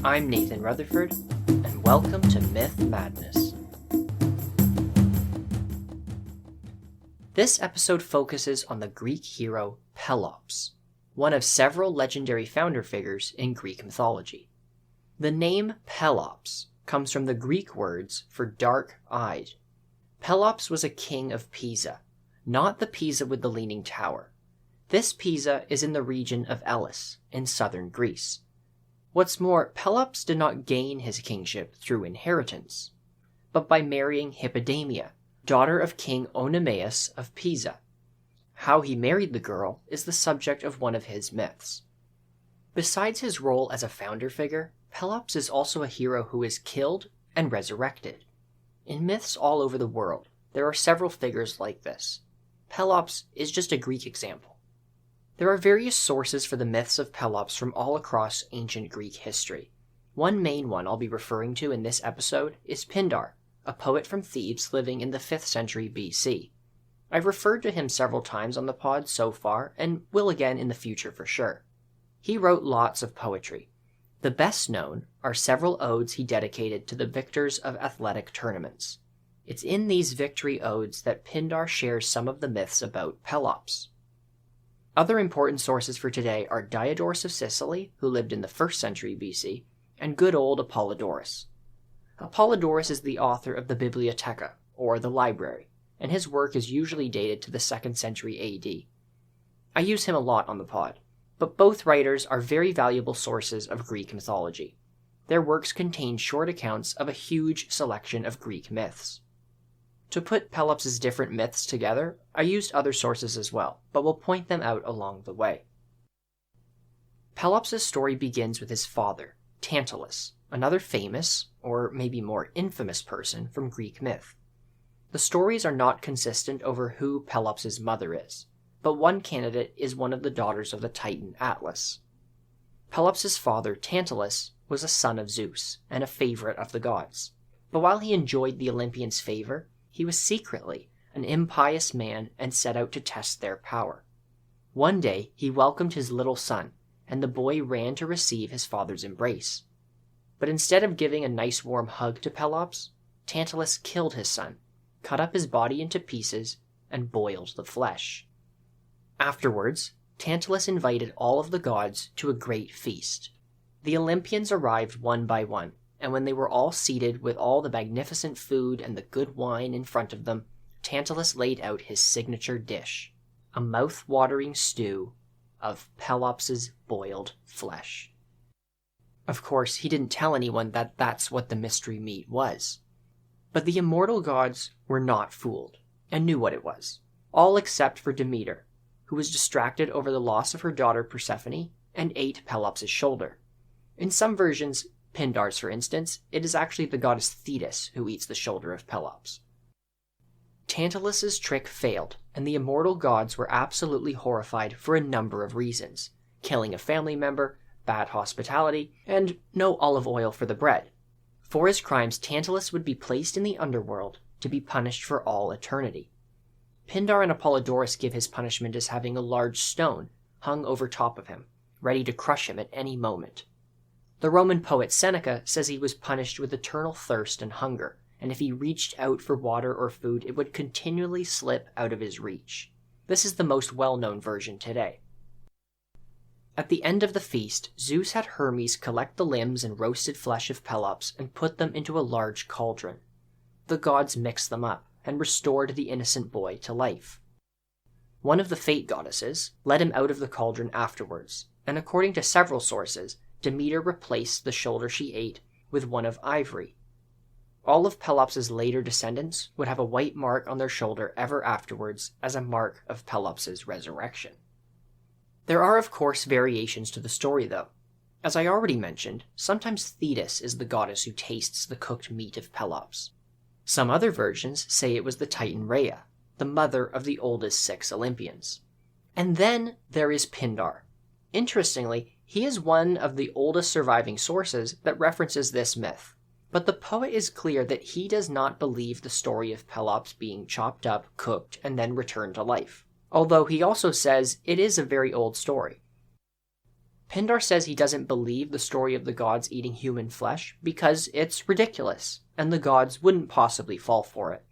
I'm Nathan Rutherford, and welcome to Myth Madness. This episode focuses on the Greek hero Pelops, one of several legendary founder figures in Greek mythology. The name Pelops comes from the Greek words for dark-eyed. Pelops was a king of Pisa, not the Pisa with the leaning tower. This Pisa is in the region of Elis, in southern Greece. What's more, Pelops did not gain his kingship through inheritance, but by marrying Hippodamia, daughter of King Oenomaus of Pisa. How he married the girl is the subject of one of his myths. Besides his role as a founder figure, Pelops is also a hero who is killed and resurrected. In myths all over the world, there are several figures like this. Pelops is just a Greek example. There are various sources for the myths of Pelops from all across ancient Greek history. One main one I'll be referring to in this episode is Pindar, a poet from Thebes living in the 5th century BC. I've referred to him several times on the pod so far, and will again in the future for sure. He wrote lots of poetry. The best known are several odes he dedicated to the victors of athletic tournaments. It's in these victory odes that Pindar shares some of the myths about Pelops. Other important sources for today are Diodorus of Sicily, who lived in the 1st century BC, and good old Apollodorus. Apollodorus is the author of the Bibliotheca, or the library, and his work is usually dated to the 2nd century AD. I use him a lot on the pod, but both writers are very valuable sources of Greek mythology. Their works contain short accounts of a huge selection of Greek myths. To put Pelops' different myths together, I used other sources as well, but will point them out along the way. Pelops' story begins with his father, Tantalus, another famous, or maybe more infamous person from Greek myth. The stories are not consistent over who Pelops' mother is, but one candidate is one of the daughters of the Titan Atlas. Pelops' father, Tantalus, was a son of Zeus and a favorite of the gods, but while he enjoyed the Olympians' favor, he was secretly an impious man and set out to test their power. One day he welcomed his little son, and the boy ran to receive his father's embrace. But instead of giving a nice warm hug to Pelops, Tantalus killed his son, cut up his body into pieces, and boiled the flesh. Afterwards, Tantalus invited all of the gods to a great feast. The Olympians arrived one by one, and when they were all seated with all the magnificent food and the good wine in front of them, Tantalus laid out his signature dish, a mouth-watering stew of Pelops' boiled flesh. Of course, he didn't tell anyone that that's what the mystery meat was. But the immortal gods were not fooled, and knew what it was, all except for Demeter, who was distracted over the loss of her daughter Persephone and ate Pelops' shoulder. In some versions, Pindar's for instance, it is actually the goddess Thetis who eats the shoulder of Pelops. Tantalus' trick failed, and the immortal gods were absolutely horrified for a number of reasons: killing a family member, bad hospitality, and no olive oil for the bread. For his crimes, Tantalus would be placed in the underworld to be punished for all eternity. Pindar and Apollodorus give his punishment as having a large stone hung over top of him, ready to crush him at any moment. The Roman poet Seneca says he was punished with eternal thirst and hunger, and if he reached out for water or food, it would continually slip out of his reach. This is the most well-known version today. At the end of the feast, Zeus had Hermes collect the limbs and roasted flesh of Pelops and put them into a large cauldron. The gods mixed them up and restored the innocent boy to life. One of the fate goddesses led him out of the cauldron afterwards, and according to several sources, Demeter replaced the shoulder she ate with one of ivory. All of Pelops' later descendants would have a white mark on their shoulder ever afterwards as a mark of Pelops' resurrection. There are of course variations to the story though. As I already mentioned, sometimes Thetis is the goddess who tastes the cooked meat of Pelops. Some other versions say it was the Titan Rhea, the mother of the oldest 6 Olympians. And then there is Pindar. Interestingly, he is one of the oldest surviving sources that references this myth, but the poet is clear that he does not believe the story of Pelops being chopped up, cooked, and then returned to life, although he also says it is a very old story. Pindar says he doesn't believe the story of the gods eating human flesh because it's ridiculous, and the gods wouldn't possibly fall for it.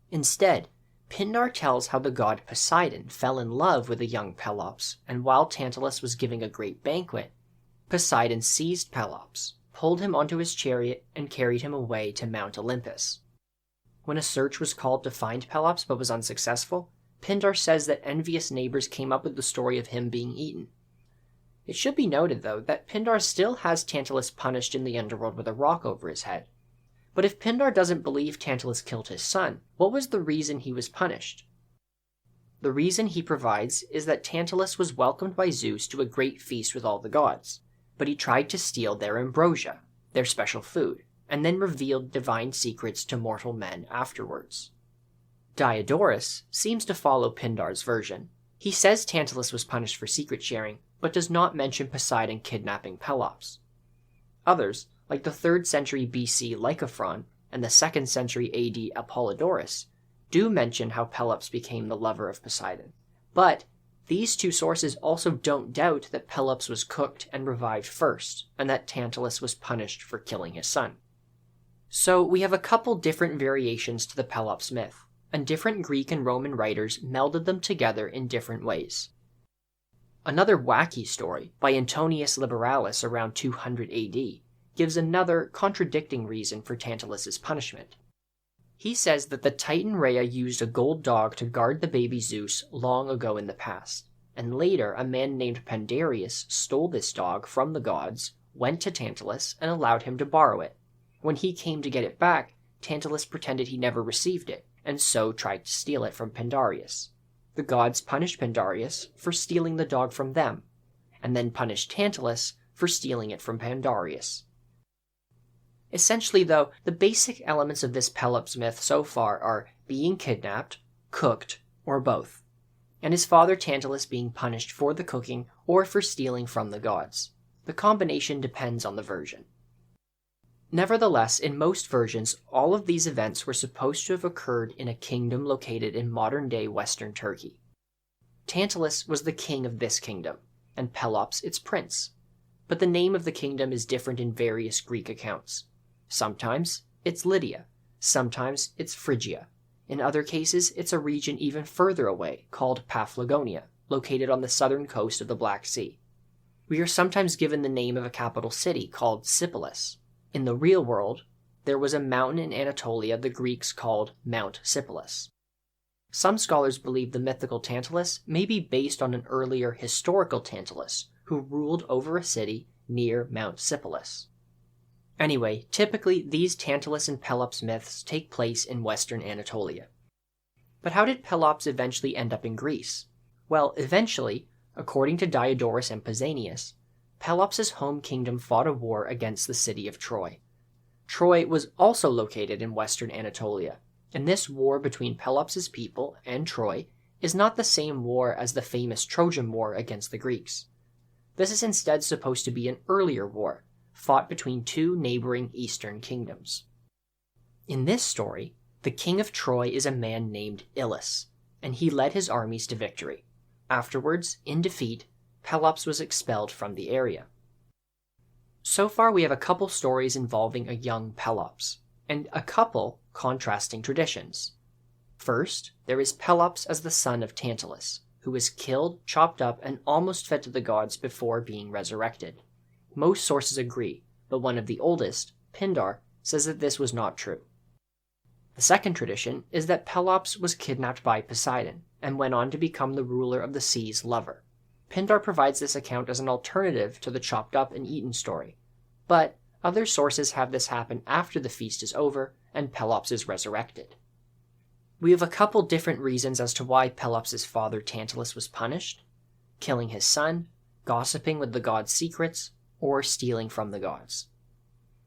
Instead, Pindar tells how the god Poseidon fell in love with a young Pelops, and while Tantalus was giving a great banquet, Poseidon seized Pelops, pulled him onto his chariot, and carried him away to Mount Olympus. When a search was called to find Pelops but was unsuccessful, Pindar says that envious neighbors came up with the story of him being eaten. It should be noted, though, that Pindar still has Tantalus punished in the underworld with a rock over his head. But if Pindar doesn't believe Tantalus killed his son, what was the reason he was punished? The reason he provides is that Tantalus was welcomed by Zeus to a great feast with all the gods, but he tried to steal their ambrosia, their special food, and then revealed divine secrets to mortal men afterwards. Diodorus seems to follow Pindar's version. He says Tantalus was punished for secret sharing, but does not mention Poseidon kidnapping Pelops. Others, like the 3rd century BC Lycophron and the 2nd century AD Apollodorus, do mention how Pelops became the lover of Poseidon. But these two sources also don't doubt that Pelops was cooked and revived first, and that Tantalus was punished for killing his son. So we have a couple different variations to the Pelops myth, and different Greek and Roman writers melded them together in different ways. Another wacky story, by Antonius Liberalis around 200 AD, gives another contradicting reason for Tantalus's punishment. He says that the Titan Rhea used a gold dog to guard the baby Zeus long ago in the past, and later a man named Pandarius stole this dog from the gods, went to Tantalus, and allowed him to borrow it. When he came to get it back, Tantalus pretended he never received it, and so tried to steal it from Pandarius. The gods punished Pandarius for stealing the dog from them, and then punished Tantalus for stealing it from Pandarius. Essentially, though, the basic elements of this Pelops myth so far are being kidnapped, cooked, or both, and his father Tantalus being punished for the cooking or for stealing from the gods. The combination depends on the version. Nevertheless, in most versions, all of these events were supposed to have occurred in a kingdom located in modern-day Western Turkey. Tantalus was the king of this kingdom, and Pelops its prince, but the name of the kingdom is different in various Greek accounts. Sometimes it's Lydia, sometimes it's Phrygia. In other cases, it's a region even further away called Paphlagonia, located on the southern coast of the Black Sea. We are sometimes given the name of a capital city called Sipylus. In the real world, there was a mountain in Anatolia the Greeks called Mount Sipylus. Some scholars believe the mythical Tantalus may be based on an earlier historical Tantalus who ruled over a city near Mount Sipylus. Anyway, typically these Tantalus and Pelops myths take place in western Anatolia. But how did Pelops eventually end up in Greece? Well, eventually, according to Diodorus and Pausanias, Pelops' home kingdom fought a war against the city of Troy. Troy was also located in western Anatolia, and this war between Pelops' people and Troy is not the same war as the famous Trojan War against the Greeks. This is instead supposed to be an earlier war, fought between two neighboring eastern kingdoms. In this story, the king of Troy is a man named Ilus, and he led his armies to victory. Afterwards, in defeat, Pelops was expelled from the area. So far we have a couple stories involving a young Pelops, and a couple contrasting traditions. First, there is Pelops as the son of Tantalus, who was killed, chopped up, and almost fed to the gods before being resurrected. Most sources agree, but one of the oldest, Pindar, says that this was not true. The second tradition is that Pelops was kidnapped by Poseidon, and went on to become the ruler of the sea's lover. Pindar provides this account as an alternative to the chopped up and eaten story, but other sources have this happen after the feast is over and Pelops is resurrected. We have a couple different reasons as to why Pelops' father Tantalus was punished: killing his son, gossiping with the gods' secrets, or stealing from the gods.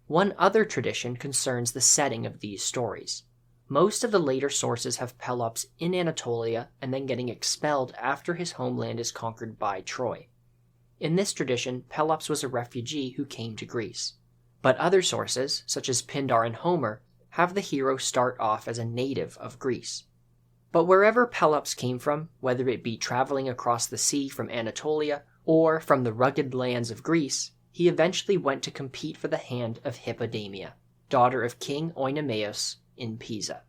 One other tradition concerns the setting of these stories. Most of the later sources have Pelops in Anatolia and then getting expelled after his homeland is conquered by Troy. In this tradition, Pelops was a refugee who came to Greece. But other sources, such as Pindar and Homer, have the hero start off as a native of Greece. But wherever Pelops came from, whether it be traveling across the sea from Anatolia or from the rugged lands of Greece, he eventually went to compete for the hand of Hippodamia, daughter of King Oenomaus in Pisa.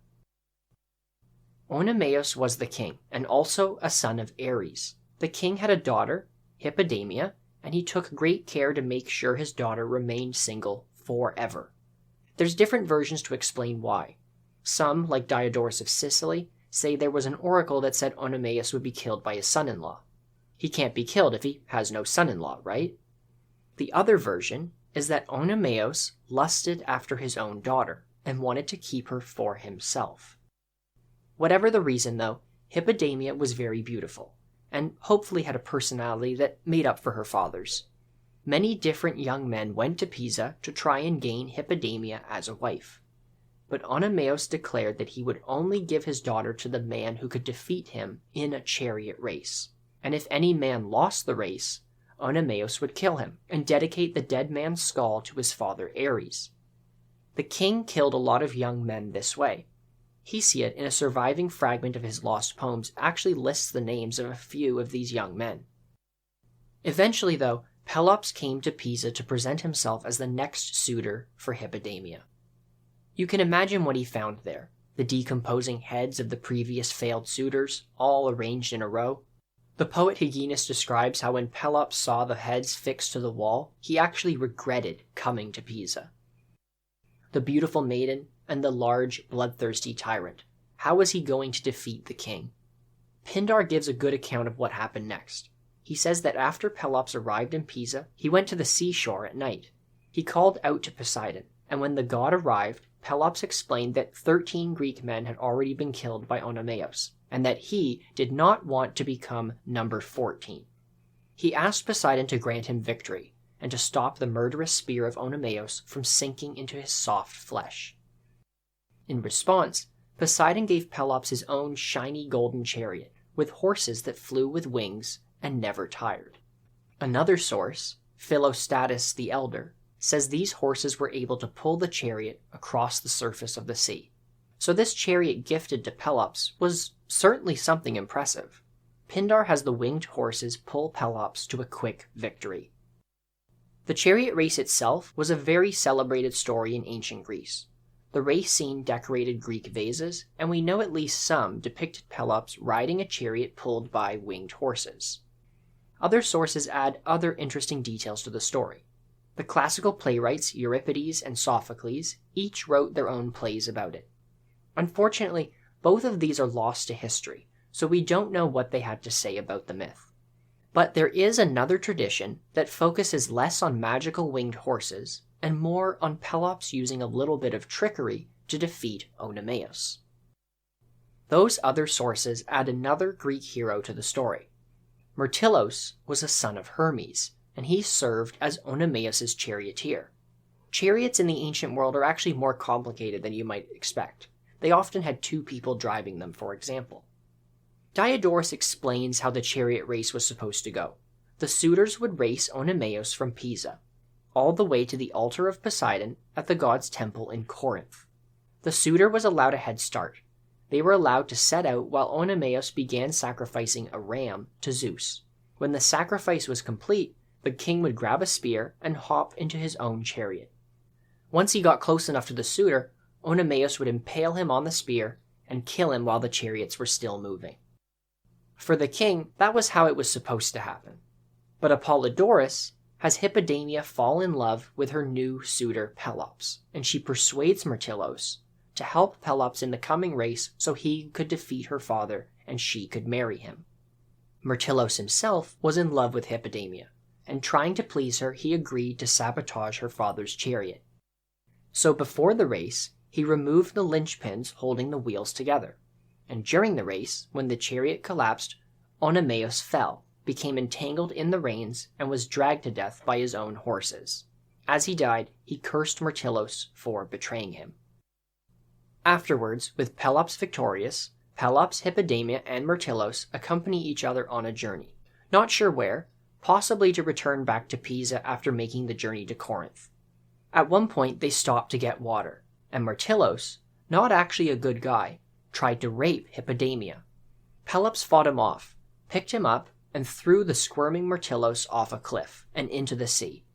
Oenomaus was the king, and also a son of Ares. The king had a daughter, Hippodamia, and he took great care to make sure his daughter remained single forever. There's different versions to explain why. Some, like Diodorus of Sicily, say there was an oracle that said Oenomaus would be killed by his son-in-law. He can't be killed if he has no son-in-law, right? The other version is that Oenomaus lusted after his own daughter and wanted to keep her for himself. Whatever the reason, though, Hippodamia was very beautiful, and hopefully had a personality that made up for her father's. Many different young men went to Pisa to try and gain Hippodamia as a wife. But Oenomaus declared that he would only give his daughter to the man who could defeat him in a chariot race. And if any man lost the race, Oenomaus would kill him and dedicate the dead man's skull to his father Ares. The king killed a lot of young men this way. Hesiod, in a surviving fragment of his lost poems, actually lists the names of a few of these young men. Eventually, though, Pelops came to Pisa to present himself as the next suitor for Hippodamia. You can imagine what he found there: the decomposing heads of the previous failed suitors, all arranged in a row. The poet Hyginus describes how when Pelops saw the heads fixed to the wall, he actually regretted coming to Pisa. The beautiful maiden and the large, bloodthirsty tyrant. How was he going to defeat the king? Pindar gives a good account of what happened next. He says that after Pelops arrived in Pisa, he went to the seashore at night. He called out to Poseidon, and when the god arrived, Pelops explained that 13 Greek men had already been killed by Oenomaus, and that he did not want to become number 14. He asked Poseidon to grant him victory, and to stop the murderous spear of Oenomaus from sinking into his soft flesh. In response, Poseidon gave Pelops his own shiny golden chariot, with horses that flew with wings and never tired. Another source, Philostratus the Elder, says these horses were able to pull the chariot across the surface of the sea. So this chariot gifted to Pelops was certainly something impressive. Pindar has the winged horses pull Pelops to a quick victory. The chariot race itself was a very celebrated story in ancient Greece. The race scene decorated Greek vases, and we know at least some depicted Pelops riding a chariot pulled by winged horses. Other sources add other interesting details to the story. The classical playwrights Euripides and Sophocles each wrote their own plays about it. Unfortunately, both of these are lost to history, so we don't know what they had to say about the myth. But there is another tradition that focuses less on magical winged horses and more on Pelops using a little bit of trickery to defeat Oenomaus. Those other sources add another Greek hero to the story. Myrtilos was a son of Hermes, and he served as Oenomaus' charioteer. Chariots in the ancient world are actually more complicated than you might expect. They often had 2 people driving them, for example. Diodorus explains how the chariot race was supposed to go. The suitors would race Oenomaus from Pisa, all the way to the altar of Poseidon at the god's temple in Corinth. The suitor was allowed a head start. They were allowed to set out while Oenomaus began sacrificing a ram to Zeus. When the sacrifice was complete, the king would grab a spear and hop into his own chariot. Once he got close enough to the suitor, Oenomaus would impale him on the spear and kill him while the chariots were still moving. For the king, that was how it was supposed to happen. But Apollodorus has Hippodamia fall in love with her new suitor Pelops, and she persuades Myrtilos to help Pelops in the coming race so he could defeat her father and she could marry him. Myrtilos himself was in love with Hippodamia, and trying to please her, he agreed to sabotage her father's chariot. So before the race, he removed the linchpins holding the wheels together, and during the race, when the chariot collapsed, Oenomaus fell, became entangled in the reins, and was dragged to death by his own horses. As he died, he cursed Myrtilos for betraying him. Afterwards, with Pelops victorious, Pelops, Hippodamia, and Myrtilos accompany each other on a journey. Not sure where, possibly to return back to Pisa after making the journey to Corinth. At one point, they stopped to get water, and Myrtilos, not actually a good guy, tried to rape Hippodamia. Pelops fought him off, picked him up, and threw the squirming Myrtilus off a cliff and into the sea.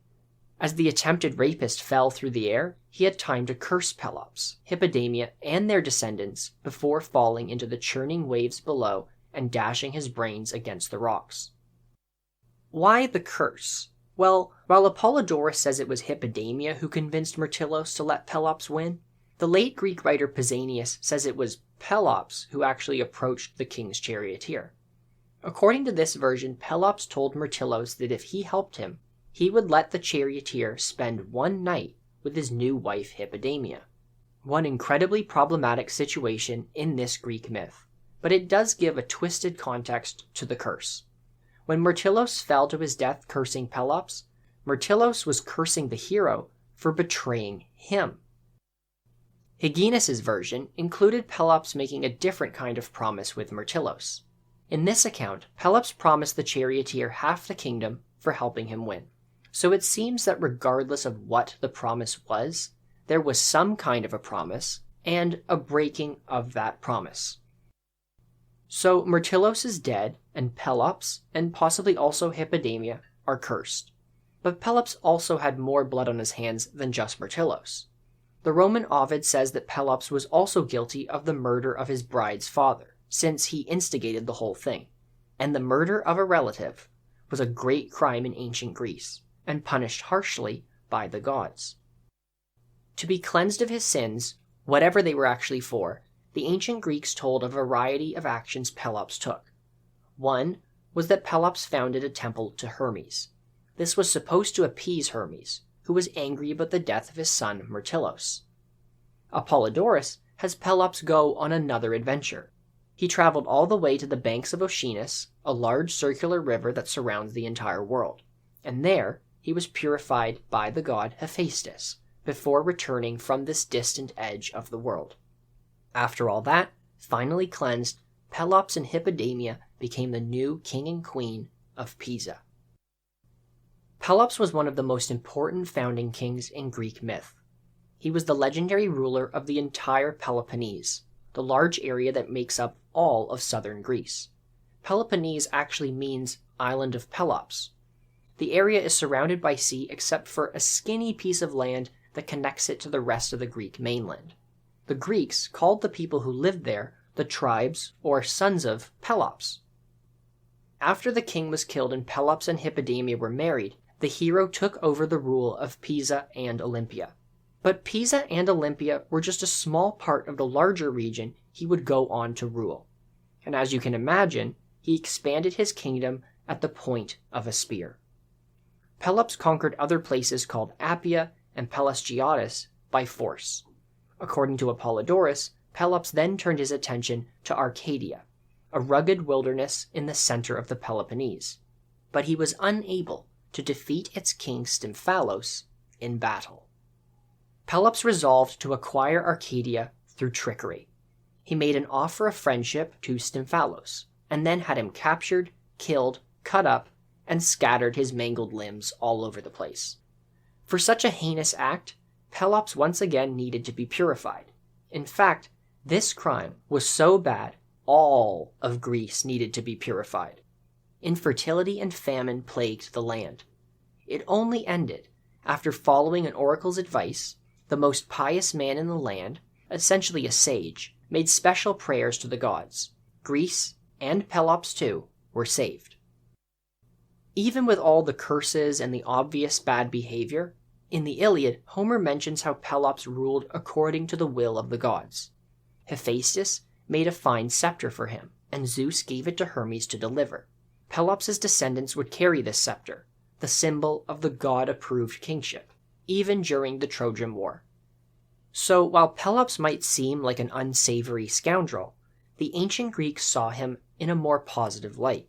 As the attempted rapist fell through the air, he had time to curse Pelops, Hippodamia, and their descendants before falling into the churning waves below and dashing his brains against the rocks. Why the curse? Well, while Apollodorus says it was Hippodamia who convinced Myrtilus to let Pelops win, the late Greek writer Pausanias says it was Pelops who actually approached the king's charioteer. According to this version, Pelops told Myrtilus that if he helped him, he would let the charioteer spend one night with his new wife Hippodamia. One incredibly problematic situation in this Greek myth, but it does give a twisted context to the curse. When Myrtilus fell to his death cursing Pelops, Myrtilus was cursing the hero for betraying him. Hyginus's version included Pelops making a different kind of promise with Myrtilus. In this account, Pelops promised the charioteer half the kingdom for helping him win. So it seems that regardless of what the promise was, there was some kind of a promise and a breaking of that promise. So Myrtilus is dead, and Pelops, and possibly also Hippodamia, are cursed. But Pelops also had more blood on his hands than just Myrtilus. The Roman Ovid says that Pelops was also guilty of the murder of his bride's father, since he instigated the whole thing. And the murder of a relative was a great crime in ancient Greece, and punished harshly by the gods. To be cleansed of his sins, whatever they were actually for, the ancient Greeks told a variety of actions Pelops took. One was that Pelops founded a temple to Hermes. This was supposed to appease Hermes, who was angry about the death of his son Myrtilus. Apollodorus has Pelops go on another adventure. He traveled all the way to the banks of Oceanus, a large circular river that surrounds the entire world, and there he was purified by the god Hephaestus before returning from this distant edge of the world. After all that, finally cleansed, Pelops and Hippodamia became the new king and queen of Pisa. Pelops was one of the most important founding kings in Greek myth. He was the legendary ruler of the entire Peloponnese, the large area that makes up all of southern Greece. Peloponnese actually means island of Pelops. The area is surrounded by sea except for a skinny piece of land that connects it to the rest of the Greek mainland. The Greeks called the people who lived there the tribes or sons of Pelops. After the king was killed and Pelops and Hippodamia were married, the hero took over the rule of Pisa and Olympia. But Pisa and Olympia were just a small part of the larger region he would go on to rule. And as you can imagine, he expanded his kingdom at the point of a spear. Pelops conquered other places called Appia and Pelasgiatis by force. According to Apollodorus, Pelops then turned his attention to Arcadia, a rugged wilderness in the center of the Peloponnese. But he was unable to defeat its king Stymphalos in battle. Pelops resolved to acquire Arcadia through trickery. He made an offer of friendship to Stymphalos, and then had him captured, killed, cut up, and scattered his mangled limbs all over the place. For such a heinous act, Pelops once again needed to be purified. In fact, this crime was so bad, all of Greece needed to be purified. Infertility and famine plagued the land. It only ended after following an oracle's advice. The most pious man in the land, essentially a sage, made special prayers to the gods. Greece, and Pelops too, were saved. Even with all the curses and the obvious bad behavior, in the Iliad, Homer mentions how Pelops ruled according to the will of the gods. Hephaestus made a fine scepter for him, and Zeus gave it to Hermes to deliver. Pelops' descendants would carry this scepter, the symbol of the god-approved kingship, even during the Trojan War. So while Pelops might seem like an unsavory scoundrel, the ancient Greeks saw him in a more positive light.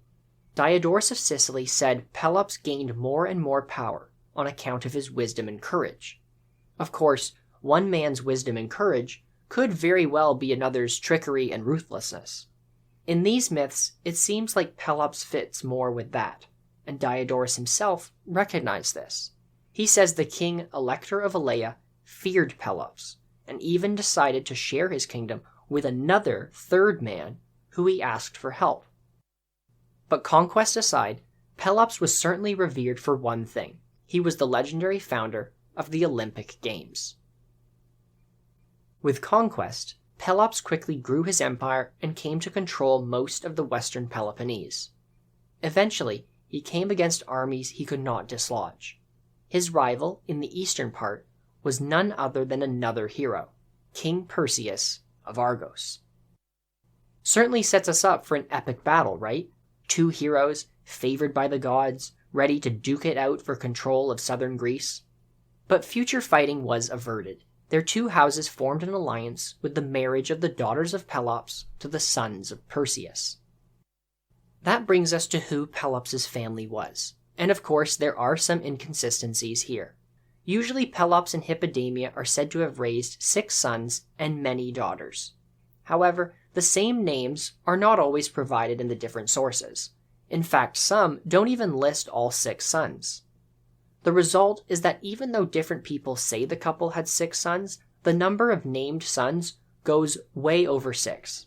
Diodorus of Sicily said Pelops gained more and more power on account of his wisdom and courage. Of course, one man's wisdom and courage could very well be another's trickery and ruthlessness. In these myths, it seems like Pelops fits more with that, and Diodorus himself recognized this. He says the king Elector of Elea feared Pelops, and even decided to share his kingdom with another third man who he asked for help. But conquest aside, Pelops was certainly revered for one thing. He was the legendary founder of the Olympic Games. With conquest, Pelops quickly grew his empire and came to control most of the western Peloponnese. Eventually, he came against armies he could not dislodge. His rival in the eastern part was none other than another hero, King Perseus of Argos. Certainly sets us up for an epic battle, right? Two heroes, favored by the gods, ready to duke it out for control of southern Greece. But future fighting was averted. Their two houses formed an alliance with the marriage of the daughters of Pelops to the sons of Perseus. That brings us to who Pelops' family was. And of course, there are some inconsistencies here. Usually Pelops and Hippodamia are said to have raised 6 sons and many daughters. However, the same names are not always provided in the different sources. In fact, some don't even list all 6 sons. The result is that even though different people say the couple had 6 sons, the number of named sons goes way over 6.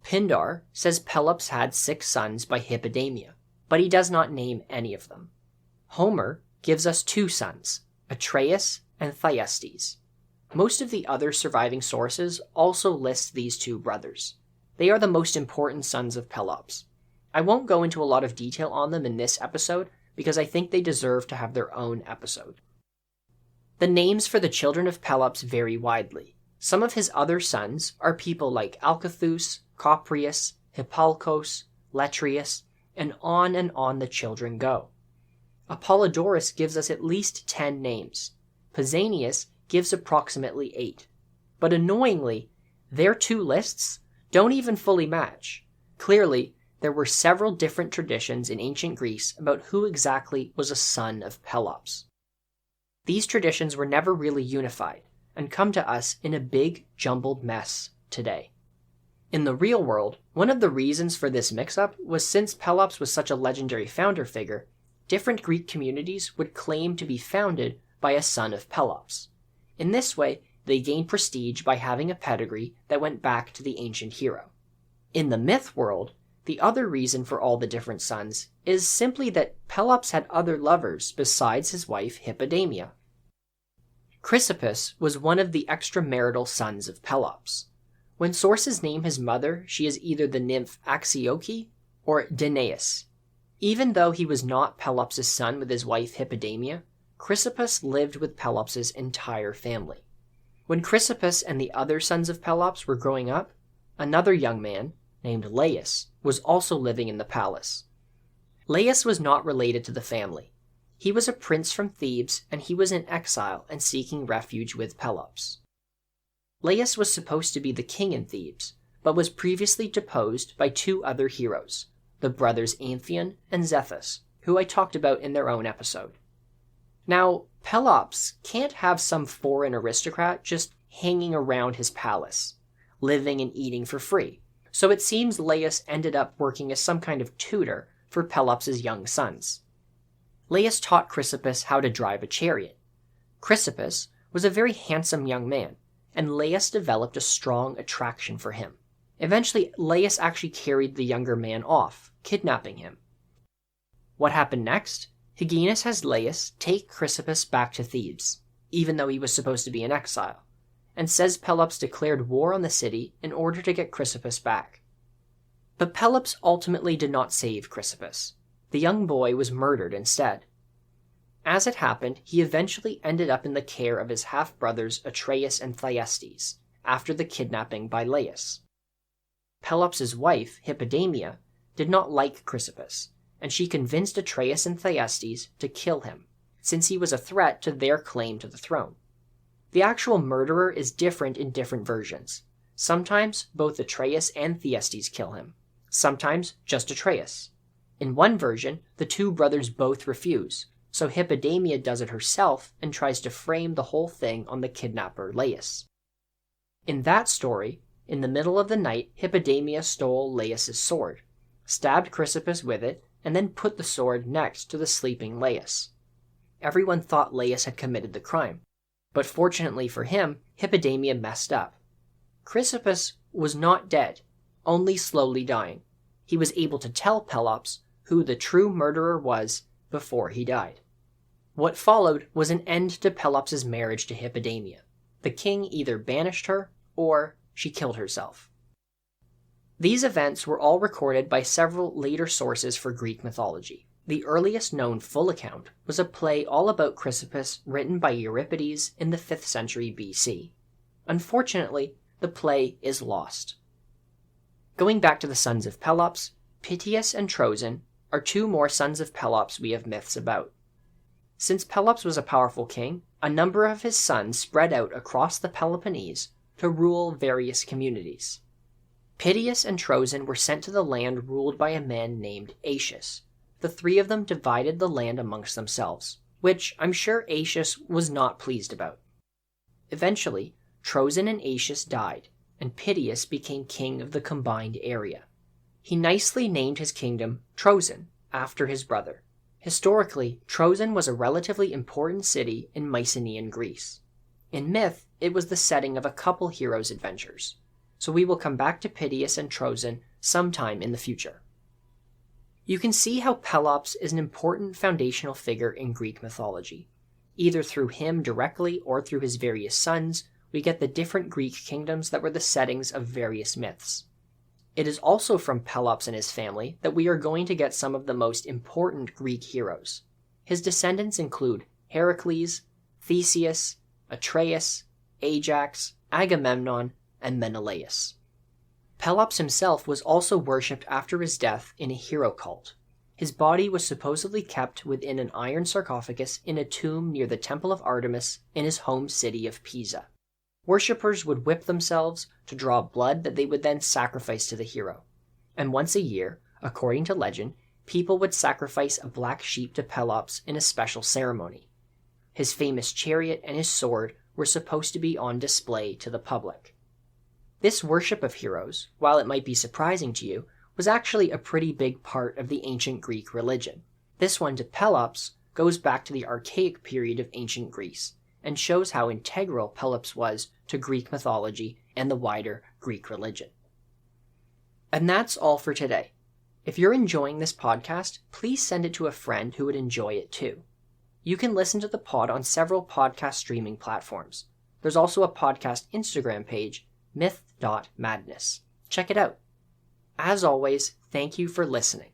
Pindar says Pelops had 6 sons by Hippodamia, but he does not name any of them. Homer gives us 2 sons, Atreus and Thyestes. Most of the other surviving sources also list these 2 brothers. They are the most important sons of Pelops. I won't go into a lot of detail on them in this episode because I think they deserve to have their own episode. The names for the children of Pelops vary widely. Some of his other sons are people like Alcathous, Coprius, Hippalcos, Letrius, and on the children go. Apollodorus gives us at least 10 names. Pausanias gives approximately 8. But annoyingly, their 2 lists don't even fully match. Clearly, there were several different traditions in ancient Greece about who exactly was a son of Pelops. These traditions were never really unified, and come to us in a big, jumbled mess today. In the real world, one of the reasons for this mix-up was since Pelops was such a legendary founder figure, different Greek communities would claim to be founded by a son of Pelops. In this way, they gained prestige by having a pedigree that went back to the ancient hero. In the myth world, the other reason for all the different sons is simply that Pelops had other lovers besides his wife Hippodamia. Chrysippus was one of the extramarital sons of Pelops. When sources name his mother, she is either the nymph Axioche or Danaus. Even though he was not Pelops' son with his wife Hippodamia, Chrysippus lived with Pelops' entire family. When Chrysippus and the other sons of Pelops were growing up, another young man, named Laius, was also living in the palace. Laius was not related to the family. He was a prince from Thebes, and he was in exile and seeking refuge with Pelops. Laius was supposed to be the king in Thebes, but was previously deposed by 2 other heroes, the brothers Amphion and Zethus, who I talked about in their own episode. Now, Pelops can't have some foreign aristocrat just hanging around his palace, living and eating for free, so it seems Laius ended up working as some kind of tutor for Pelops' young sons. Laius taught Chrysippus how to drive a chariot. Chrysippus was a very handsome young man, and Laius developed a strong attraction for him. Eventually, Laius actually carried the younger man off, kidnapping him. What happened next? Hyginus has Laius take Chrysippus back to Thebes, even though he was supposed to be in exile, and says Pelops declared war on the city in order to get Chrysippus back. But Pelops ultimately did not save Chrysippus. The young boy was murdered instead. As it happened, he eventually ended up in the care of his half-brothers Atreus and Thyestes, after the kidnapping by Laius. Pelops' wife, Hippodamia, did not like Chrysippus, and she convinced Atreus and Thyestes to kill him, since he was a threat to their claim to the throne. The actual murderer is different in different versions. Sometimes both Atreus and Thyestes kill him, sometimes just Atreus. In one version, the 2 brothers both refuse, so Hippodamia does it herself and tries to frame the whole thing on the kidnapper Laius. In that story, in the middle of the night, Hippodamia stole Laius' sword, stabbed Chrysippus with it, and then put the sword next to the sleeping Laius. Everyone thought Laius had committed the crime, but fortunately for him, Hippodamia messed up. Chrysippus was not dead, only slowly dying. he was able to tell Pelops who the true murderer was before he died. What followed was an end to Pelops' marriage to Hippodamia. The king either banished her or she killed herself. These events were all recorded by several later sources for Greek mythology. The earliest known full account was a play all about Chrysippus written by Euripides in the 5th century BC. Unfortunately, the play is lost. Going back to the sons of Pelops, Pityeus and Trozen are two more sons of Pelops we have myths about. Since Pelops was a powerful king, a number of his sons spread out across the Peloponnese to rule various communities. Pityeus and Trozen were sent to the land ruled by a man named Aetius. The three of them divided the land amongst themselves, which I'm sure Aetius was not pleased about. Eventually, Trozen and Aetius died, and Pityeus became king of the combined area. He nicely named his kingdom Trozen, after his brother. Historically, Trozen was a relatively important city in Mycenaean Greece. In myth, it was the setting of a couple heroes' adventures, so we will come back to Pityeus and Trozen sometime in the future. You can see how Pelops is an important foundational figure in Greek mythology. Either through him directly or through his various sons, we get the different Greek kingdoms that were the settings of various myths. It is also from Pelops and his family that we are going to get some of the most important Greek heroes. His descendants include Heracles, Theseus, Atreus, Ajax, Agamemnon, and Menelaus. Pelops himself was also worshipped after his death in a hero cult. His body was supposedly kept within an iron sarcophagus in a tomb near the Temple of Artemis in his home city of Pisa. Worshippers would whip themselves to draw blood that they would then sacrifice to the hero. And once a year, according to legend, people would sacrifice a black sheep to Pelops in a special ceremony. His famous chariot and his sword were supposed to be on display to the public. This worship of heroes, while it might be surprising to you, was actually a pretty big part of the ancient Greek religion. This one to Pelops goes back to the archaic period of ancient Greece, and shows how integral Pelops was to Greek mythology and the wider Greek religion. And that's all for today. If you're enjoying this podcast, please send it to a friend who would enjoy it too. You can listen to the pod on several podcast streaming platforms. There's also a podcast Instagram page, myth.madness. Check it out. As always, thank you for listening.